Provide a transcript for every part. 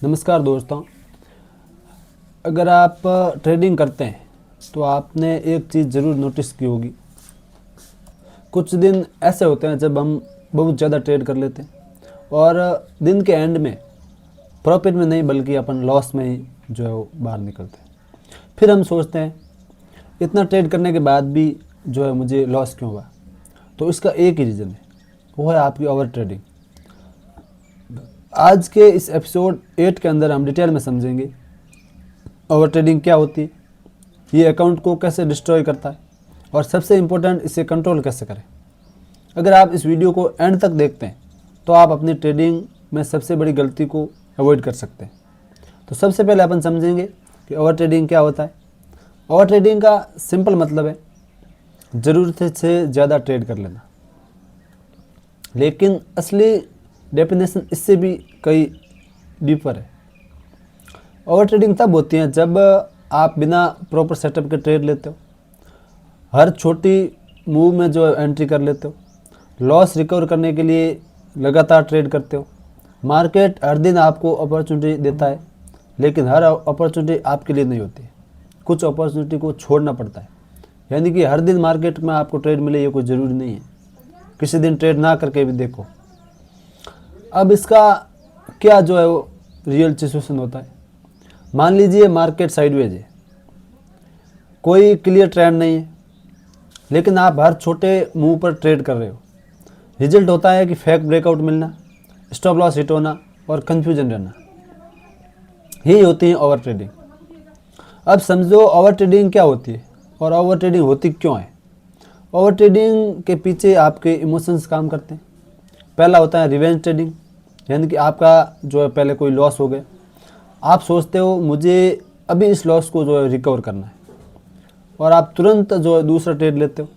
नमस्कार दोस्तों। अगर आप ट्रेडिंग करते हैं तो आपने एक चीज़ ज़रूर नोटिस की होगी। कुछ दिन ऐसे होते हैं जब हम बहुत ज़्यादा ट्रेड कर लेते हैं और दिन के एंड में प्रॉफिट में नहीं बल्कि अपन लॉस में ही जो है वो बाहर निकलते हैं। फिर हम सोचते हैं इतना ट्रेड करने के बाद भी जो है मुझे लॉस क्यों हुआ। तो इसका एक ही रीज़न है, वो है आपकी ओवर ट्रेडिंग। आज के इस एपिसोड 8 के अंदर हम डिटेल में समझेंगे ओवर ट्रेडिंग क्या होती है, ये अकाउंट को कैसे डिस्ट्रॉय करता है और सबसे इम्पोर्टेंट इसे कंट्रोल कैसे करें। अगर आप इस वीडियो को एंड तक देखते हैं तो आप अपनी ट्रेडिंग में सबसे बड़ी गलती को अवॉइड कर सकते हैं। तो सबसे पहले अपन समझेंगे कि ओवर ट्रेडिंग क्या होता है। ओवर ट्रेडिंग का सिंपल मतलब है ज़रूरत से ज़्यादा ट्रेड कर लेना, लेकिन असली डेफिनेशन इससे भी कई डीपर है। ओवर ट्रेडिंग तब होती है जब आप बिना प्रॉपर सेटअप के ट्रेड लेते हो, हर छोटी मूव में जो एंट्री कर लेते हो, लॉस रिकवर करने के लिए लगातार ट्रेड करते हो। मार्केट हर दिन आपको अपॉर्चुनिटी देता है, लेकिन हर अपॉर्चुनिटी आपके लिए नहीं होती है। कुछ अपॉर्चुनिटी को छोड़ना पड़ता है, यानी कि हर दिन मार्केट में आपको ट्रेड मिले ये कोई ज़रूरी नहीं है। किसी दिन ट्रेड ना करके भी देखो। अब इसका क्या जो है वो रियल सिचुएशन होता है। मान लीजिए मार्केट साइडवेज है, कोई क्लियर ट्रेंड नहीं है, लेकिन आप हर छोटे मूव पर ट्रेड कर रहे हो। रिजल्ट होता है कि फेक ब्रेकआउट मिलना, स्टॉप लॉस हिट होना और कंफ्यूजन रहना। यही होती है ओवर ट्रेडिंग। अब समझो ओवर ट्रेडिंग क्या होती है और ओवर ट्रेडिंग होती क्यों है। ओवर ट्रेडिंग के पीछे आपके इमोशंस काम करते हैं। पहला होता है रिवेंज ट्रेडिंग, यानी कि आपका जो है पहले कोई लॉस हो गया, आप सोचते हो मुझे अभी इस लॉस को जो है रिकवर करना है, और आप तुरंत जो है दूसरा ट्रेड लेते हो,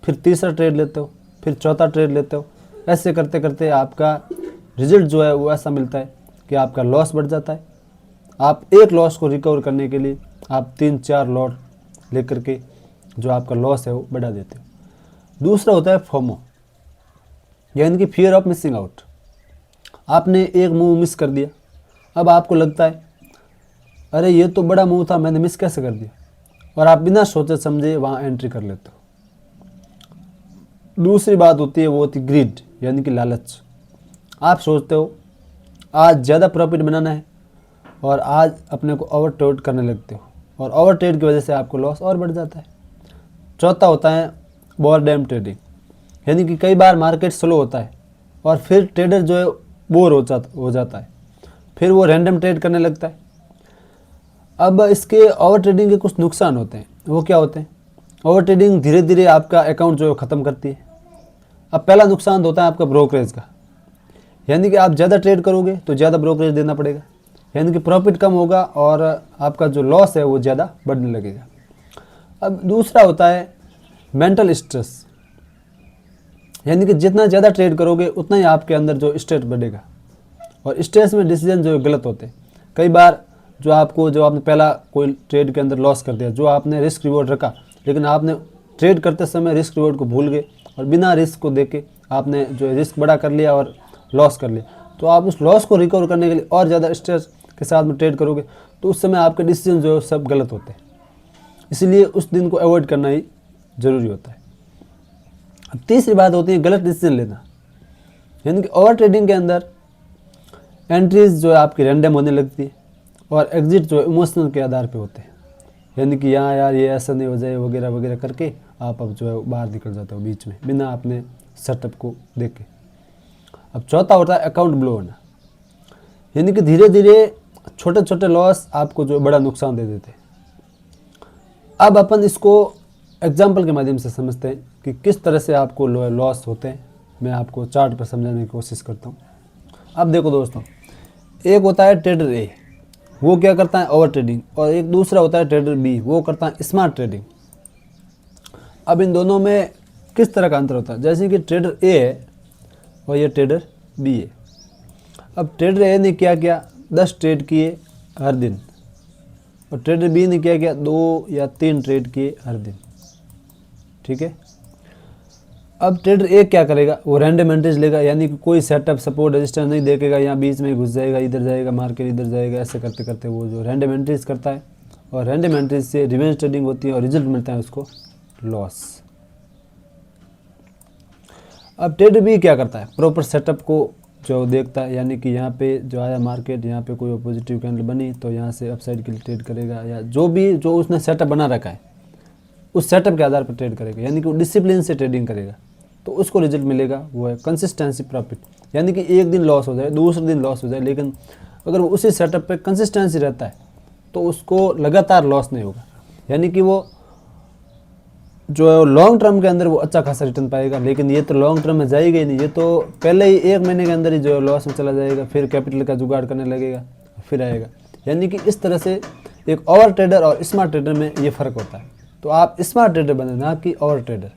फिर तीसरा ट्रेड लेते हो, फिर चौथा ट्रेड लेते हो। ऐसे करते करते आपका रिजल्ट जो है वो ऐसा मिलता है कि आपका लॉस बढ़ जाता है। आप एक लॉस को रिकवर करने के लिए आप 3-4 लॉट लेकर के जो आपका लॉस है वो बढ़ा देते हो। दूसरा होता है फोमो, यानी कि फियर ऑफ मिसिंग आउट। आपने एक मूव मिस कर दिया, अब आपको लगता है अरे ये तो बड़ा मूव था, मैंने मिस कैसे कर दिया, और आप बिना सोचे समझे वहाँ एंट्री कर लेते हो। दूसरी बात होती है वो होती ग्रीड, यानी कि लालच। आप सोचते हो आज ज़्यादा प्रॉफिट बनाना है और आज अपने को ओवर ट्रेड करने लगते हो, और ओवर ट्रेड की वजह से आपको लॉस और बढ़ जाता है। चौथा होता है बोरडम ट्रेडिंग, यानी कि कई बार मार्केट स्लो होता है और फिर ट्रेडर जो है बोर हो जाता है, फिर वो रैंडम ट्रेड करने लगता है। अब इसके ओवर ट्रेडिंग के कुछ नुकसान होते हैं। वो क्या होते हैं? ओवर ट्रेडिंग धीरे धीरे आपका अकाउंट जो है ख़त्म करती है। अब पहला नुकसान होता है आपका ब्रोकरेज का, यानी कि आप ज़्यादा ट्रेड करोगे तो ज़्यादा ब्रोकरेज देना पड़ेगा, यानी कि प्रॉफिट कम होगा और आपका जो लॉस है वो ज़्यादा बढ़ने लगेगा। अब दूसरा होता है मेंटल स्ट्रेस, यानी कि जितना ज़्यादा ट्रेड करोगे उतना ही आपके अंदर जो स्ट्रेस बढ़ेगा, और स्ट्रेस में डिसीजन जो गलत होते हैं। कई बार जो आपने पहला कोई ट्रेड के अंदर लॉस कर दिया, जो आपने रिस्क रिवॉर्ड रखा, लेकिन आपने ट्रेड करते समय रिस्क रिवॉर्ड को भूल गए और बिना रिस्क को देख के आपने जो रिस्क बड़ा कर लिया और लॉस कर लिया। तो आप उस लॉस को रिकवर करने के लिए और ज़्यादा स्ट्रेस के साथ में ट्रेड करोगे तो उस समय आपके डिसीजन जो है सब गलत होते हैं। इसलिए उस दिन को अवॉइड करना ही ज़रूरी होता है। अब तीसरी बात होती है गलत डिसीजन लेना, यानी कि ओवर ट्रेडिंग के अंदर एंट्रीज जो है आपकी रैंडम होने लगती है और एग्जिट जो है इमोशनल के आधार पे होते हैं, यानी कि यहाँ यार ये ऐसा नहीं हो जाए वगैरह वगैरह करके आप अब जो है बाहर निकल जाते हो बीच में बिना अपने सेटअप को देख के। अब चौथा होता है अकाउंट ब्लो होना, यानी कि धीरे धीरे छोटे छोटे लॉस आपको जो बड़ा नुकसान दे देते हैं। अब अपन इसको एग्जाम्पल के माध्यम से समझते हैं कि किस तरह से आपको लॉस होते हैं। मैं आपको चार्ट पर समझाने की कोशिश करता हूँ। अब देखो दोस्तों, एक होता है ट्रेडर ए, वो क्या करता है ओवर ट्रेडिंग, और एक दूसरा होता है ट्रेडर बी, वो करता है स्मार्ट ट्रेडिंग। अब इन दोनों में किस तरह का अंतर होता है? जैसे कि ट्रेडर ए है और ये ट्रेडर बी है। अब ट्रेडर ए ने क्या किया, 10 ट्रेड किए हर दिन, और ट्रेडर बी ने क्या किया, 2 या 3 ट्रेड किए हर दिन। ठीक है। अब ट्रेडर एक क्या करेगा, वो रैंडम एंट्रीज लेगा, यानी कि कोई सेटअप सपोर्ट रजिस्टेंस नहीं देखेगा, यहाँ बीच में घुस जाएगा, इधर जाएगा मार्केट, इधर जाएगा, ऐसे करते करते वो जो रैंडम एंट्रीज करता है और रैंडम एंट्रीज से रिवेंज ट्रेडिंग होती है और रिजल्ट मिलता है उसको लॉस। अब ट्रेडर भी क्या करता है, प्रॉपर सेटअप को जो देखता है, यानी कि यहाँ पे जो आया मार्केट, यहाँ पे कोई पॉजिटिव कैंडल बनी तो यहाँ से अपसाइड के लिए ट्रेड करेगा, या जो उसने सेटअप बना रखा है उस सेटअप के आधार पर ट्रेड करेगा, यानी कि वो डिसिप्लिन से ट्रेडिंग करेगा तो उसको रिजल्ट मिलेगा, वो है कंसिस्टेंसी प्रॉफिट। यानी कि एक दिन लॉस हो जाए, दूसरे दिन लॉस हो जाए, लेकिन अगर वो उसी सेटअप पे कंसिस्टेंसी रहता है तो उसको लगातार लॉस नहीं होगा, यानी कि वो जो लॉन्ग टर्म के अंदर वो अच्छा खासा रिटर्न पाएगा। लेकिन ये तो लॉन्ग टर्म में जाएगा ही नहीं, ये तो पहले ही 1 महीने के अंदर ही जो लॉस में चला जाएगा, फिर कैपिटल का जुगाड़ करने लगेगा, फिर आएगा। यानी कि इस तरह से एक ओवर ट्रेडर और स्मार्ट ट्रेडर में ये फ़र्क होता है। तो आप स्मार्ट ट्रेडर बने, ना कि ओवर ट्रेडर।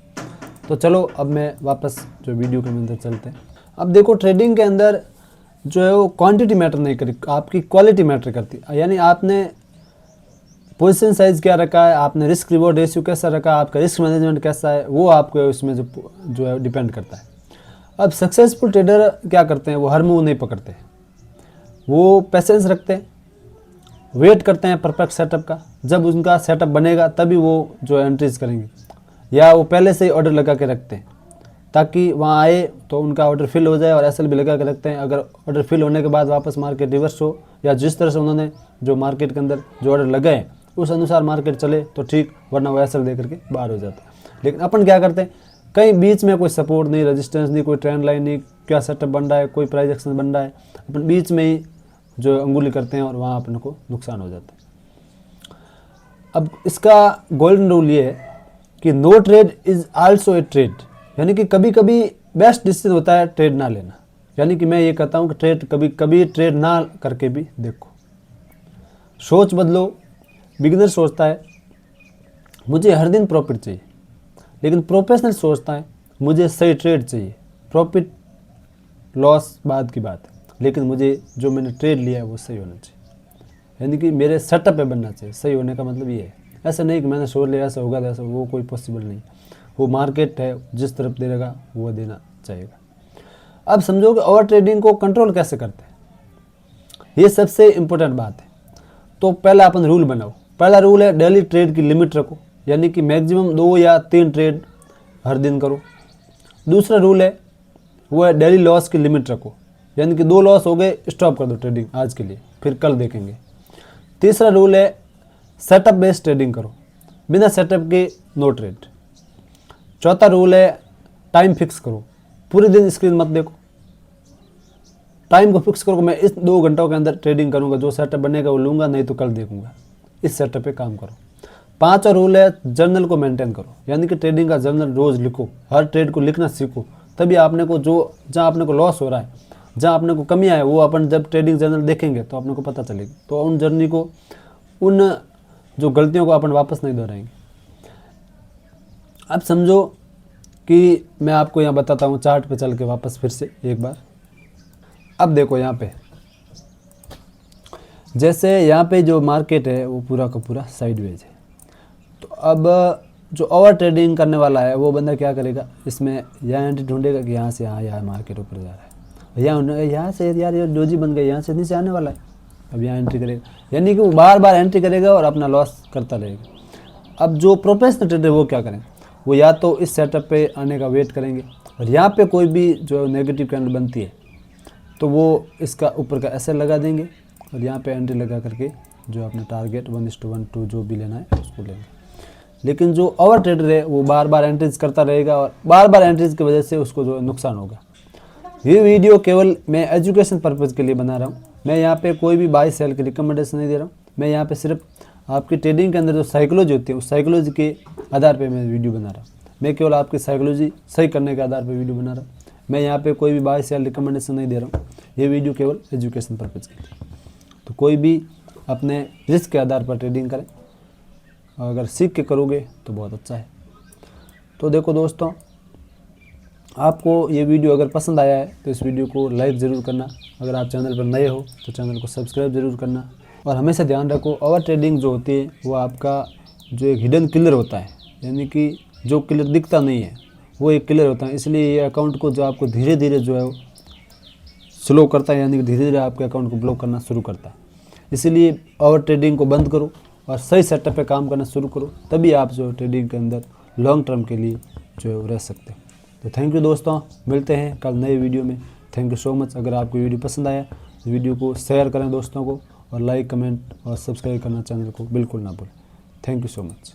तो चलो अब मैं वापस जो वीडियो के अंदर चलते हैं। अब देखो, ट्रेडिंग के अंदर जो है वो क्वांटिटी मैटर नहीं करी, आपकी क्वालिटी मैटर करती है। यानी आपने पोजीशन साइज क्या रखा है, आपने रिस्क रिवॉर्ड रेशियो कैसा रखा है, आपका रिस्क मैनेजमेंट कैसा है, वो आपको उसमें जो है डिपेंड करता है। अब सक्सेसफुल ट्रेडर क्या करते हैं, वो हर मूव नहीं पकड़ते, वो पेशेंस रखते हैं, वेट करते हैं परफेक्ट सेटअप का। जब उनका सेटअप बनेगा तभी वो जो एंट्रीज करेंगे, या वो पहले से ही ऑर्डर लगा के रखते हैं ताकि वहाँ आए तो उनका ऑर्डर फिल हो जाए, और एसएल भी लगा के रखते हैं। अगर ऑर्डर फिल होने के बाद वापस मार्केट रिवर्स हो, या जिस तरह से उन्होंने जो मार्केट के अंदर जो ऑर्डर लगाए उस अनुसार मार्केट चले तो ठीक, वरना वो एसएल दे करके बाहर हो जाता है। लेकिन अपन क्या करते हैं, कहीं बीच में कोई सपोर्ट नहीं, रेजिस्टेंस नहीं, कोई ट्रेंड लाइन नहीं, क्या सेटअप बन रहा है, कोई प्राइस एक्शन बन रहा है, अपन बीच में ही जो अंगुली करते हैं और वहाँ अपन को नुकसान हो जाता है। अब इसका गोल्डन रूल ये है कि no trade is also a trade, यानी कि कभी कभी बेस्ट डिसीजन होता है ट्रेड ना लेना। यानी कि मैं ये कहता हूँ कि ट्रेड कभी कभी ट्रेड ना करके भी देखो, सोच बदलो। बिगिनर सोचता है मुझे हर दिन प्रॉफिट चाहिए, लेकिन प्रोफेशनल सोचता है मुझे सही ट्रेड चाहिए, प्रॉफिट लॉस बाद की बात है, लेकिन मुझे जो मैंने ट्रेड लिया है वो सही होना चाहिए, यानी कि मेरे सेटअप पे बनना चाहिए। सही होने का मतलब ये है, ऐसा नहीं कि मैंने सोच लिया ऐसा होगा, ऐसा वो कोई पॉसिबल नहीं। वो मार्केट है, जिस तरफ देगा वो देना चाहेगा। अब समझो कि ओवर ट्रेडिंग को कंट्रोल कैसे करते हैं, ये सबसे इम्पोर्टेंट बात है। तो पहला अपन रूल बनाओ। पहला रूल है डेली ट्रेड की लिमिट रखो, यानी कि मैक्सिमम 2 या 3 ट्रेड हर दिन करो। दूसरा रूल है वो है डेली लॉस की लिमिट रखो, यानी कि 2 लॉस हो गए स्टॉप कर दो ट्रेडिंग आज के लिए, फिर कल देखेंगे। तीसरा रूल है सेटअप बेस्ड ट्रेडिंग करो, बिना सेटअप के नो ट्रेड। चौथा रूल है टाइम फिक्स करो, पूरे दिन स्क्रीन मत देखो, टाइम को फिक्स करो, मैं इस 2 घंटों के अंदर ट्रेडिंग करूंगा, जो सेटअप बनेगा वो लूँगा, नहीं तो कल देखूंगा। इस सेटअप पे काम करो। 5वां रूल है जर्नल को मेंटेन करो, यानी कि ट्रेडिंग का जर्नल रोज़ लिखो, हर ट्रेड को लिखना सीखो, तभी आपने को जहाँ आपने को लॉस हो रहा है, जहाँ आपने को कमी आए, वो अपन जब ट्रेडिंग जर्नल देखेंगे तो आपने को पता चलेगी। तो उन जर्नी को, उन जो गलतियों को अपन वापस नहीं दोहराएंगे। अब समझो कि मैं आपको यहाँ बताता हूँ चार्ट पे चल के वापस फिर से एक बार। अब देखो यहाँ पे, जैसे यहाँ पे जो मार्केट है वो पूरा का पूरा साइडवेज है। तो अब जो ओवर ट्रेडिंग करने वाला है वो बंदा क्या करेगा, इसमें यहाँ एंट्री ढूंढेगा कि यहाँ से यहाँ मार्केट ऊपर जा रहा है, यहाँ से यार ये डोजी बन गया, यहाँ से नीचे आने वाला है, अब यहाँ एंट्री करेगा, यानी कि वो बार बार एंट्री करेगा और अपना लॉस करता रहेगा। अब जो प्रोफेशनल ट्रेडर वो क्या करेंगे, वो या तो इस सेटअप पे आने का वेट करेंगे, और यहाँ पे कोई भी जो नेगेटिव कैंडल बनती है तो वो इसका ऊपर का एसएल लगा देंगे, और यहाँ पे एंट्री लगा करके जो अपना टारगेट 1:1 जो भी लेना है उसको लेंगे। लेकिन जो ओवर ट्रेडर है वो बार बार एंट्रीज करता रहेगा, और बार बार एंट्रीज की वजह से उसको जो नुकसान होगा। ये वीडियो केवल मैं एजुकेशन पर्पज़ के लिए बना रहा हूँ, मैं यहाँ पे कोई भी बाई सेल की रिकमेंडेशन नहीं दे रहा हूँ। मैं यहाँ पे सिर्फ आपकी ट्रेडिंग के अंदर जो साइकोलॉजी होती है उस साइकोलॉजी के आधार पे मैं वीडियो बना रहा हूँ। मैं केवल आपकी साइकोलॉजी सही करने के आधार पे वीडियो बना रहा हूँ। मैं यहाँ पे कोई भी बाई सेल रिकमेंडेशन नहीं दे रहा हूँ, ये वीडियो केवल एजुकेशन पर्पज़ के लिए। तो कोई भी अपने रिस्क के आधार पर ट्रेडिंग करें, और अगर सीख के करोगे तो बहुत अच्छा है। तो देखो दोस्तों, आपको ये वीडियो अगर पसंद आया है तो इस वीडियो को लाइक ज़रूर करना। अगर आप चैनल पर नए हो तो चैनल को सब्सक्राइब ज़रूर करना। और हमेशा ध्यान रखो, ओवर ट्रेडिंग जो होती है वो आपका जो एक हिडन किलर होता है, यानी कि जो किलर दिखता नहीं है वो एक क्लियर होता है। इसलिए ये अकाउंट को जो आपको धीरे धीरे जो है वो स्लो करता है, यानी कि धीरे धीरे आपके अकाउंट को ब्लॉक करना शुरू करता है। इसीलिए ओवर ट्रेडिंग को बंद करो और सही सेटअप पे काम करना शुरू करो, तभी आप जो ट्रेडिंग के अंदर लॉन्ग टर्म के लिए जो है वो रह सकते हैं। तो थैंक यू दोस्तों, मिलते हैं कल नए वीडियो में। Thank you so much. अगर आपको वीडियो पसंद आया तो वीडियो को शेयर करें दोस्तों को, और लाइक, कमेंट और सब्सक्राइब करना चैनल को बिल्कुल ना भूलें। Thank you so much.